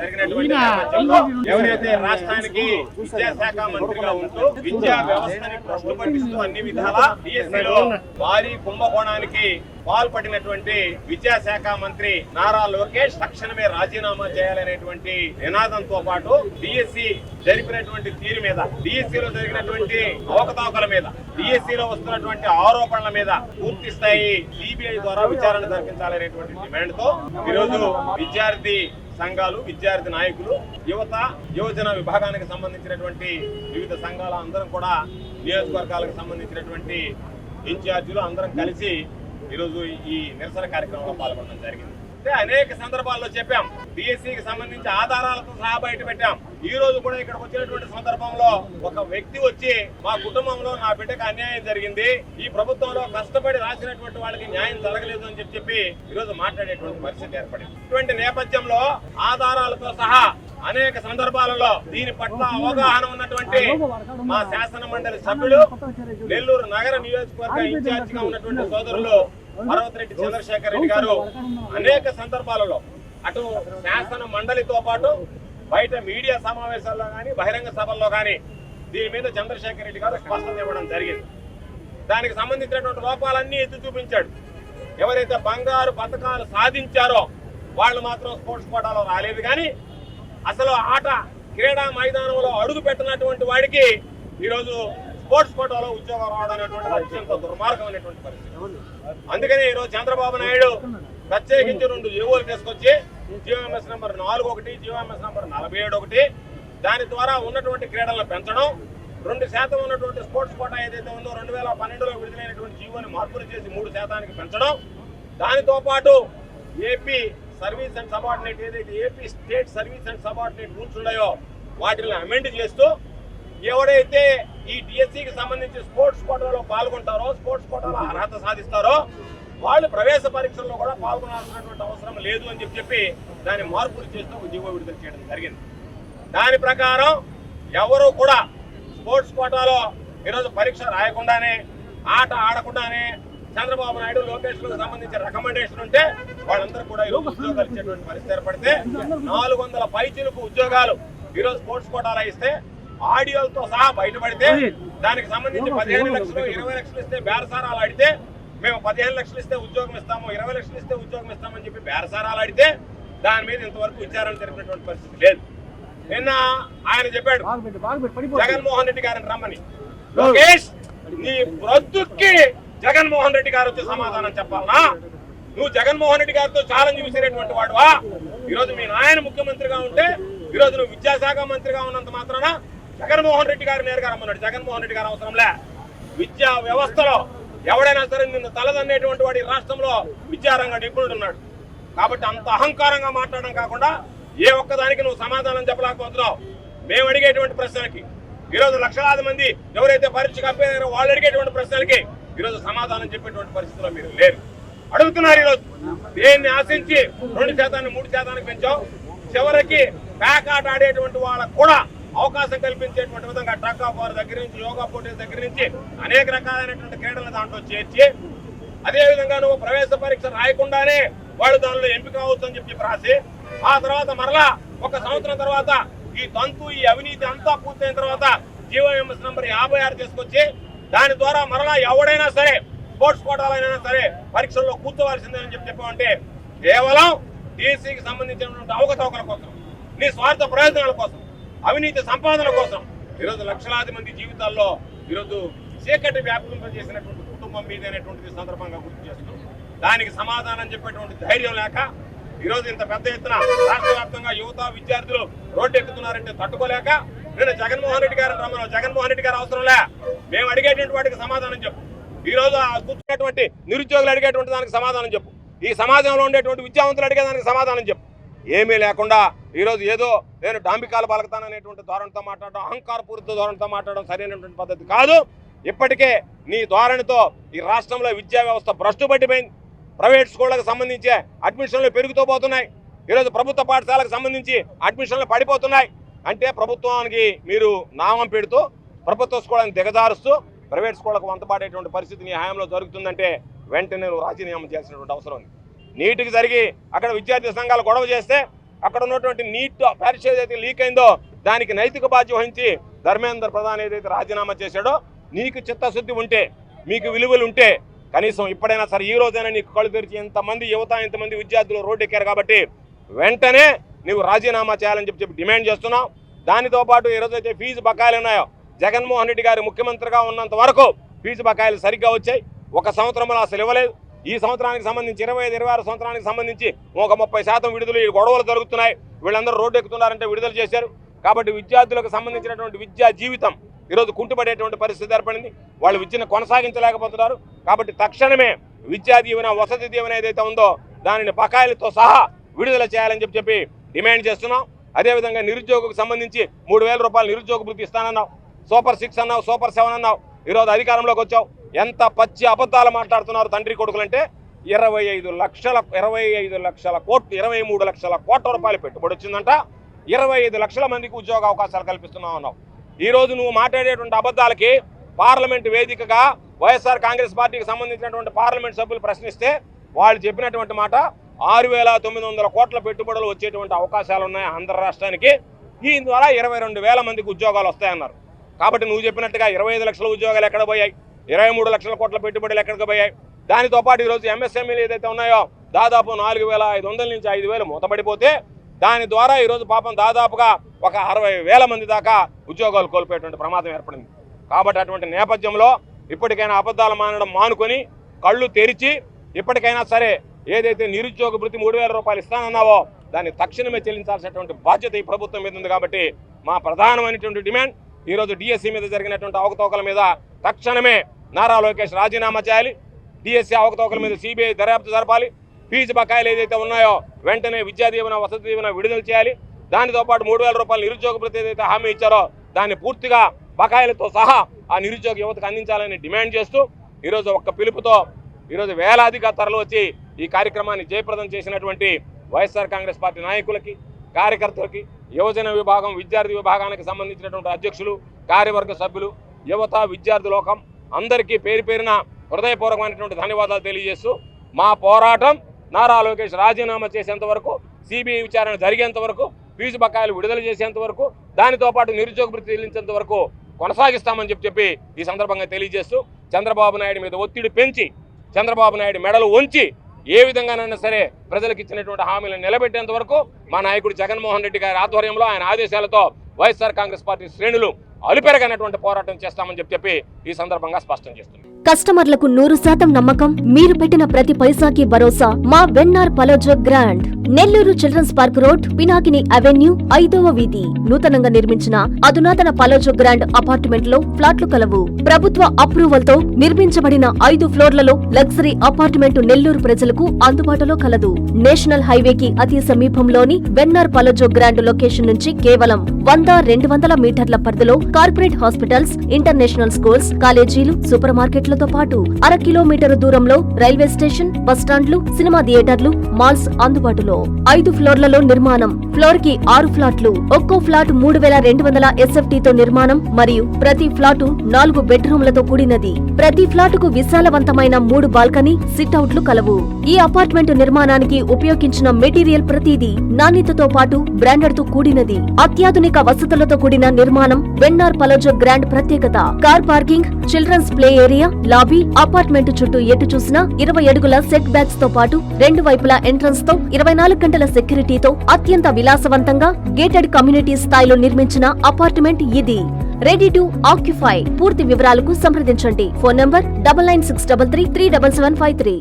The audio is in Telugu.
జరిగినటువంటి నేపథ్యంలో ఎవరైతే రాష్ట్రానికి విద్యాశాఖ మంత్రిగా ఉంటూ విద్యా వ్యవస్థని భ్రష్టు పట్టిస్తూ అన్ని విధాలా డిఎస్సీలో భారీ కుంభకోణానికి పాల్పడినటువంటి విద్యాశాఖ మంత్రి నారా లోకేష్ తక్షణమే రాజీనామా చేయాలనేటువంటి నినాదంతో పాటు డిఎస్సీ జరిపినటువంటి తీరు మీద, డిఎస్సీలో జరిగినటువంటి అవకతవకల మీద, డిఎస్సీలో వస్తున్నటువంటి ఆరోపణల మీద పూర్తి స్థాయి సిబిఐ ద్వారా విచారణ జరిపించాలనేటువంటి డిమాండ్ తో ఈరోజు విద్యార్థి సంఘాలు, విద్యార్థి నాయకులు, యువజన విభాగానికి సంబంధించినటువంటి వివిధ సంఘాల అందరం కూడా నియోజకవర్గాలకు సంబంధించినటువంటి ఇన్ఛార్జీలు అందరం కలిసి ఈరోజు ఈ నిరసన కార్యక్రమంలో పాల్గొనడం జరిగింది. అంటే అనేక సందర్భాల్లో చెప్పాం, డిఎస్సీకి సంబంధించి ఆధారాలతో సహా బయట పెట్టాం. ఈ రోజు కూడా ఇక్కడికి వచ్చినటువంటి సందర్భంలో ఒక వ్యక్తి వచ్చి మా కుటుంబంలో నా బిడ్డకు అన్యాయం జరిగింది, ఈ ప్రభుత్వంలో కష్టపడి రాసినటువంటి వాళ్ళకి న్యాయం జరగలేదు అని చెప్పి ఈరోజు మాట్లాడేటువంటి పరిస్థితి ఏర్పడింది. ఇటువంటి నేపథ్యంలో ఆధారాలతో సహా అనేక సందర్భాలలో దీని పట్ల అవగాహన ఉన్నటువంటి మా శాసన మండలి సభ్యులు, నెల్లూరు నగర నియోజకవర్గ ఇన్ఛార్జిగా ఉన్నటువంటి సోదరులు పర్వతిరెడ్డి చంద్రశేఖర్ రెడ్డి గారు అనేక సందర్భాలలో అటు శాసన మండలితో పాటు బయట మీడియా సమావేశాల్లో కానీ బహిరంగ సభల్లో కానీ దీని మీద చంద్రశేఖర్ రెడ్డి గారు స్పష్టత ఇవ్వడం జరిగింది. దానికి సంబంధించినటువంటి లోపాలన్నీ ఎత్తి చూపించాడు. ఎవరైతే బంగారు పథకాలు సాధించారో వాళ్ళు మాత్రం స్పోర్ట్స్ కోటాలో రాలేదు, కానీ అసలు క్రీడా మైదానంలో అడుగు పెట్టినటువంటి వాడికి ఈరోజు స్పోర్ట్స్ కోటాలో ఉద్యోగం రావడం అనేటువంటి అత్యంత దుర్మార్గమైనటువంటి పరిస్థితి. అందుకని ఈరోజు చంద్రబాబు నాయుడు ప్రత్యేకించి 2 జీవోలు తీసుకొచ్చి జీవోఎంఎస్ నంబర్ 41, జీవోఎంఎస్ నంబర్ 47 దాని ద్వారా ఉన్నటువంటి క్రీడలను పెంచడం, 2% ఉన్నటువంటి స్పోర్ట్స్ కోటా ఏదైతే ఉందో 2012లో విడుదలైనటువంటి జీవోని మార్పులు చేసి 3% పెంచడం, దానితో పాటు ఏపీ సర్వీస్ అండ్ సబార్డినేట్ ఏదైతే AP state service and subordinate rules ఉన్నాయో వాటిని అమెండ్ చేస్తూ ఎవరైతే ఈ డిఎస్సీకి సంబంధించి స్పోర్ట్స్ కోటాలో పాల్గొంటారో, స్పోర్ట్స్ కోటాలో అర్హత సాధిస్తారో వాళ్ళు ప్రవేశ పరీక్షల్లో కూడా పాల్గొనాల్సినటువంటి అవసరం లేదు అని చెప్పి దాన్ని మార్పులు చేస్తూ ఒక జీవో విడుదల చేయడం జరిగింది. దాని ప్రకారం ఎవరు కూడా స్పోర్ట్స్ కోటాలో ఈరోజు పరీక్ష రాయకుండానే, ఆట ఆడకుండానే చంద్రబాబు నాయుడు, లోకేష్ కు సంబంధించిన రికమెండేషన్ ఉంటే వాళ్ళందరూ కూడా ఈరోజు ఉద్యోగాలు ఇచ్చేటువంటి పరిస్థితి ఏర్పడితే 400 పైచిలకు ఉద్యోగాలు ఈరోజు స్పోర్ట్స్ కోటాలో ఇస్తే ఆడియోలతో సహా బయటపడితే దానికి సంబంధించి 15 లక్షలు 20 లక్షలు ఇస్తే బేరసారాలు ఆడితే మేము 15 లక్షలు ఇస్తే ఉద్యోగం ఇస్తాము, 20 లక్షలు ఇస్తే ఉద్యోగం ఇస్తామని చెప్పి బేరసారాలు ఆడితే దాని మీద ఇంతవరకు విచారణ జరిపినటువంటి పరిస్థితి లేదు. నిన్న ఆయన చెప్పాడు జగన్మోహన్ రెడ్డి గారిని రమ్మని. లోకేష్, నీ ప్రొద్దుకి జగన్మోహన్ రెడ్డి గారు వచ్చి సమాధానం చెప్పాలనా? నువ్వు జగన్మోహన్ రెడ్డి గారితో ఛాలెంజ్ విసిరేటువంటి వాడువా? ఈరోజు మీ నాయన ముఖ్యమంత్రిగా ఉంటే ఈరోజు నువ్వు విద్యాశాఖ మంత్రిగా ఉన్నంత మాత్రాన జగన్మోహన్ రెడ్డి గారు నేరుగా రమ్మన్నాడు. జగన్మోహన్ రెడ్డి గారు అవసరంలే. విద్యా వ్యవస్థలో ఎవడైనా సరే నిన్ను తలదన్నేటువంటి వాడి రాష్ట్రంలో విద్యారంగ నిపుణుడు ఉన్నాడు. కాబట్టి అంత అహంకారంగా మాట్లాడడం కాకుండా ఏ ఒక్కదానికి నువ్వు సమాధానం చెప్పలేకపోతున్నావు. మేము అడిగేటువంటి ప్రశ్నలకి ఈరోజు లక్షలాది మంది ఎవరైతే పరీక్షకు అప్పయ్యారో వాళ్ళు అడిగేటువంటి ప్రశ్నలకి ఈరోజు సమాధానం చెప్పేటువంటి పరిస్థితిలో మీరు లేరు. అడుగుతున్నారు ఈరోజు దేన్ని ఆశించి 2% 3% పెంచావు. చివరికి బ్యాక్ ఆట ఆడేటువంటి వాళ్ళకు కూడా అవకాశం కల్పించేటువంటి విధంగా ట్రక్ ఆఫ్ వార్ దగ్గర నుంచి, యోగా పోటీల దగ్గర నుంచి అనేక రకాలైనటువంటి క్రీడలు దాంట్లో చేర్చి, అదేవిధంగా నువ్వు ప్రవేశ పరీక్ష రాయకుండానే వాళ్ళు దానిలో ఎంపిక అవచ్చు అని చెప్పి రాసి, ఆ తర్వాత మరలా 1 సంవత్సరం తర్వాత ఈ తంతు, ఈ అవినీతి అంతా పూర్తయిన తర్వాత జీవోఎంఎస్ నంబర్ 56 తీసుకొచ్చి దాని ద్వారా మరలా ఎవడైనా సరే స్పోర్ట్స్ కోటాలైనా సరే పరీక్షల్లో కూర్చోవలసిందని చెప్పామంటే కేవలం డిఎస్సీకి సంబంధించినటువంటి అవకతవకల కోసం, నీ స్వార్థ ప్రయోజనాల కోసం, అవినీతి సంపాదన కోసం ఈరోజు లక్షలాది మంది జీవితాల్లో ఈరోజు చీకటి వ్యాపింపజేసినటువంటి కుటుంబం మీద అనేటువంటిది సందర్భంగా గుర్తు చేస్తూ దానికి సమాధానం చెప్పేటువంటి ధైర్యం లేక ఈరోజు ఇంత పెద్ద ఎత్తున రాష్ట్ర వ్యాప్తంగా యువత, విద్యార్థులు రోడ్డు ఎక్కుతున్నారంటే తట్టుకోలేక నేను జగన్మోహన్ రెడ్డి గారిని రమ్మను. జగన్మోహన్ రెడ్డి గారు అవసరంలే, మేము అడిగేటువంటి వాటికి సమాధానం చెప్పు. ఈ రోజు కూర్చున్నటువంటి నిరుద్యోగులు అడిగేటువంటి దానికి సమాధానం చెప్పు. ఈ సమాజంలో ఉండేటువంటి విద్యావంతులు అడిగేదానికి సమాధానం చెప్పు. ఏమీ లేకుండా ఈరోజు ఏదో నేను డాంబికాలు పలకతాననేటువంటి ధోరణితో మాట్లాడడం, అహంకారపూరిత ధోరణితో మాట్లాడడం సరైనటువంటి పద్ధతి కాదు. ఇప్పటికే నీ ధోరణితో ఈ రాష్ట్రంలో విద్యా వ్యవస్థ భ్రష్టు పట్టిపోయింది. ప్రైవేట్ స్కూళ్లకు సంబంధించి అడ్మిషన్లు పెరుగుతూ పోతున్నాయి. ఈరోజు ప్రభుత్వ పాఠశాలకు సంబంధించి అడ్మిషన్లు పడిపోతున్నాయి. అంటే ప్రభుత్వానికి మీరు నామం పెడుతూ ప్రభుత్వ స్కూళ్ళని దిగజారుస్తూ ప్రైవేట్ స్కూళ్లకు వంతపాడేటువంటి పరిస్థితి నీ హయాంలో జరుగుతుందంటే వెంటనే నువ్వు రాజీనామా చేయాల్సినటువంటి అవసరం ఉంది. నీటికి జరిగి అక్కడ విద్యార్థి సంఘాలు గొడవ చేస్తే అక్కడ ఉన్నటువంటి నీట్ పరీక్ష ఏదైతే లీక్ అయిందో దానికి నైతిక బాధ్యత వహించి ధర్మేంద్ర ప్రధాన్ ఏదైతే రాజీనామా చేశాడో, నీకు చిత్తశుద్ధి ఉంటే, మీకు విలువలు ఉంటే కనీసం ఇప్పుడైనా సరే ఈ రోజైనా నీకు కళ్ళు తెరిచి ఇంతమంది యువత ఇంతమంది విద్యార్థులు రోడ్డు ఎక్కారు కాబట్టి వెంటనే నువ్వు రాజీనామా చేయాలని చెప్పి డిమాండ్ చేస్తున్నావు. దానితో పాటు ఈరోజైతే ఫీజు బకాయిలు ఉన్నాయో, జగన్మోహన్ రెడ్డి గారు ముఖ్యమంత్రిగా ఉన్నంత వరకు ఫీజు బకాయిలు సరిగ్గా వచ్చాయి, ఒక సంవత్సరంలో అసలు ఇవ్వలేదు. ఈ సంవత్సరానికి సంబంధించి 25-26 సంవత్సరానికి సంబంధించి ఒక 30% విడుదల, ఈ గొడవలు జరుగుతున్నాయి, వీళ్ళందరూ రోడ్డు ఎక్కుతున్నారంటే విడుదల చేశారు. కాబట్టి విద్యార్థులకు సంబంధించినటువంటి విద్యా జీవితం ఈరోజు కుంటుపడేటువంటి పరిస్థితి ఏర్పడింది. వాళ్ళు విద్యను కొనసాగించలేకపోతున్నారు. కాబట్టి తక్షణమే విద్యా దీవెన, వసతి దీవెన ఏదైతే ఉందో దానిని బకాయిలతో సహా విడుదల చేయాలని చెప్పి డిమాండ్ చేస్తున్నాం. అదేవిధంగా నిరుద్యోగులకు సంబంధించి 3000 రూపాయలు నిరుద్యోగ భృతి ఇస్తానన్నావు, సూపర్ 6 అన్నావు, సూపర్ 7 అన్నావు. ఈరోజు అధికారంలోకి వచ్చావు, ఎంత పచ్చి అబద్ధాలు మాట్లాడుతున్నారు తండ్రి కొడుకులంటే. 25 లక్షల కోట్లు 23 లక్షల కోట్ల రూపాయలు పెట్టుబడి వచ్చిందంట. 25 లక్షల మందికి ఉద్యోగ అవకాశాలు కల్పిస్తున్నావు అన్నావు. ఈరోజు నువ్వు మాట్లాడేటువంటి అబద్ధాలకి పార్లమెంటు వేదికగా వైఎస్ఆర్ కాంగ్రెస్ పార్టీకి సంబంధించినటువంటి పార్లమెంట్ సభ్యులు ప్రశ్నిస్తే వాళ్ళు చెప్పినటువంటి మాట 6,900 కోట్ల పెట్టుబడులు వచ్చేటువంటి అవకాశాలు ఉన్నాయి ఆంధ్ర రాష్ట్రానికి. దీని ద్వారా 22,000 మందికి ఉద్యోగాలు వస్తాయన్నారు. కాబట్టి నువ్వు చెప్పినట్టుగా 25 లక్షల ఉద్యోగాలు ఎక్కడ పోయాయి, 23 లక్షల కోట్ల పెట్టుబడులు ఎక్కడికి పోయాయి. దానితో పాటు ఈరోజు ఎంఎస్ఎంఈలు ఏదైతే ఉన్నాయో దాదాపు 4,500 నుంచి 5,000 మూతపడిపోతే దాని ద్వారా ఈరోజు పాపం దాదాపుగా ఒక 60,000 మంది దాకా ఉద్యోగాలు కోల్పోయేటువంటి ప్రమాదం ఏర్పడింది. కాబట్టి అటువంటి నేపథ్యంలో ఇప్పటికైనా అబద్ధాలు మానడం మానుకొని కళ్ళు తెరిచి ఇప్పటికైనా సరే ఏదైతే నిరుద్యోగ భృతి 3,000 రూపాయలు ఇస్తానన్నావో దాన్ని తక్షణమే చెల్లించాల్సినటువంటి బాధ్యత ఈ ప్రభుత్వం మీద ఉంది. కాబట్టి మా ప్రధానమైనటువంటి డిమాండ్ ఈరోజు డిఎస్సి మీద జరిగినటువంటి అవకతవకల మీద తక్షణమే నారా లోకేష్ రాజీనామా చేయాలి. డిఎస్సి అవకతవకల మీద సిబిఐ దర్యాప్తు జరపాలి. ఫీజు బకాయిలు ఏదైతే ఉన్నాయో వెంటనే విద్యా దీవెన, వసతి దీవెన విడుదల చేయాలి. దానితో పాటు 3,000 రూపాయలు నిరుద్యోగ భృతి ఏదైతే హామీ ఇచ్చారో దాన్ని పూర్తిగా బకాయిలతో సహా ఆ నిరుద్యోగ యువతకు అందించాలని డిమాండ్ చేస్తూ ఈరోజు ఒక్క పిలుపుతో ఈరోజు వేలాదిగా తరలి వచ్చి ఈ కార్యక్రమాన్ని జయప్రదం చేసినటువంటి వైఎస్ఆర్ కాంగ్రెస్ పార్టీ నాయకులకి, కార్యకర్తలకి, యువజన విభాగం, విద్యార్థి విభాగానికి సంబంధించినటువంటి అధ్యక్షులు, కార్యవర్గ సభ్యులు, యువత, విద్యార్థి లోకం అందరికీ పేరు పేరున హృదయపూర్వకమైనటువంటి ధన్యవాదాలు తెలియజేస్తూ మా పోరాటం నారా లోకేష్ రాజీనామా చేసేంత వరకు, సిబిఐ విచారణ జరిగేంత వరకు, ఫీజు బకాయిలు విడుదల చేసేంత వరకు, దానితో పాటు నిరుద్యోగ భృతి చెల్లించేంత వరకు కొనసాగిస్తామని చెప్పి ఈ సందర్భంగా తెలియజేస్తూ చంద్రబాబు నాయుడు మీద ఒత్తిడి పెంచి చంద్రబాబు నాయుడు మెడలు వంచి ఏ విధంగానైనా సరే ప్రజలకు ఇచ్చినటువంటి హామీలను నిలబెట్టేంత వరకు మా నాయకుడు జగన్మోహన్ రెడ్డి గారి ఆధ్వర్యంలో ఆయన ఆదేశాలతో వైఎస్ఆర్ కాంగ్రెస్ పార్టీ శ్రేణులు అలుపెరగనటువంటి పోరాటం చేస్తామని చెప్పి ఈ సందర్భంగా స్పష్టం చేస్తుంది. కస్టమర్లకు 100% నమ్మకం, మీరు పెట్టిన ప్రతి పైసాకి భరోసా మా వెన్నార్ పలోజో grand. Nellore children's park road, Pinakini avenue, 5వ వీధి. నూతనంగా నిర్మించిన అధునాతన పలోజో గ్రాండ్ అపార్ట్మెంట్ లో ఫ్లాట్లు కలవు. ప్రభుత్వ అప్రూవల్ తో నిర్మించబడిన 5 ఫ్లోర్లలో లగ్జరీ అపార్ట్మెంట్ నెల్లూరు ప్రజలకు అందుబాటులో కలదు. నేషనల్ హైవేకి అతి సమీపంలోని వెన్నార్ పలోజో గ్రాండ్ లొకేషన్ నుంచి కేవలం 100-200 మీటర్ల పరిధిలో కార్పొరేట్ హాస్పిటల్స్, ఇంటర్నేషనల్ స్కూల్స్, కాలేజీలు, సూపర్ మార్కెట్లతో పాటు 1/2 కిలోమీటర్ దూరంలో రైల్వే స్టేషన్, బస్టాండ్లు, సినిమా థియేటర్లు, మాల్స్ అందుబాటులో. 5 ఫ్లోర్లలో నిర్మాణం. ఫ్లోర్ కి 6 ఫ్లాట్లు. ఒక్కో ఫ్లాట్ 3,200 SFT తో నిర్మాణం మరియు ప్రతి ఫ్లాటు 4 బెడ్రూమ్లతో కూడినది. ప్రతి ఫ్లాటుకు విశాలవంతమైన 3 బాల్కనీ, సిట్అవుట్లు కలవు. ఈ అపార్ట్మెంట్ నిర్మాణానికి ఉపయోగించిన మెటీరియల్ ప్రతిదీ నాణ్యతతో పాటు బ్రాండెడ్ తో కూడినది. అత్యాధునిక వసతులతో కూడిన నిర్మాణం వెన్నార్ పలోజో గ్రాండ్ ప్రత్యేకత. Car parking, children's play area, lobby, apartment చుట్టూ ఎటు చూసినా 20 అడుగుల సెట్ బ్యాక్స్ తో పాటు 2 వైపులా ఎంట్రన్స్ తో 24 గంటల సెక్యూరిటీతో అత్యంత విలాసవంతంగా గేటెడ్ కమ్యూనిటీ స్థాయిలో నిర్మించిన అపార్ట్మెంట్ ఇది. Ready to occupy. పూర్తి వివరాలకు సంప్రదించండి. Phone number 9963337753.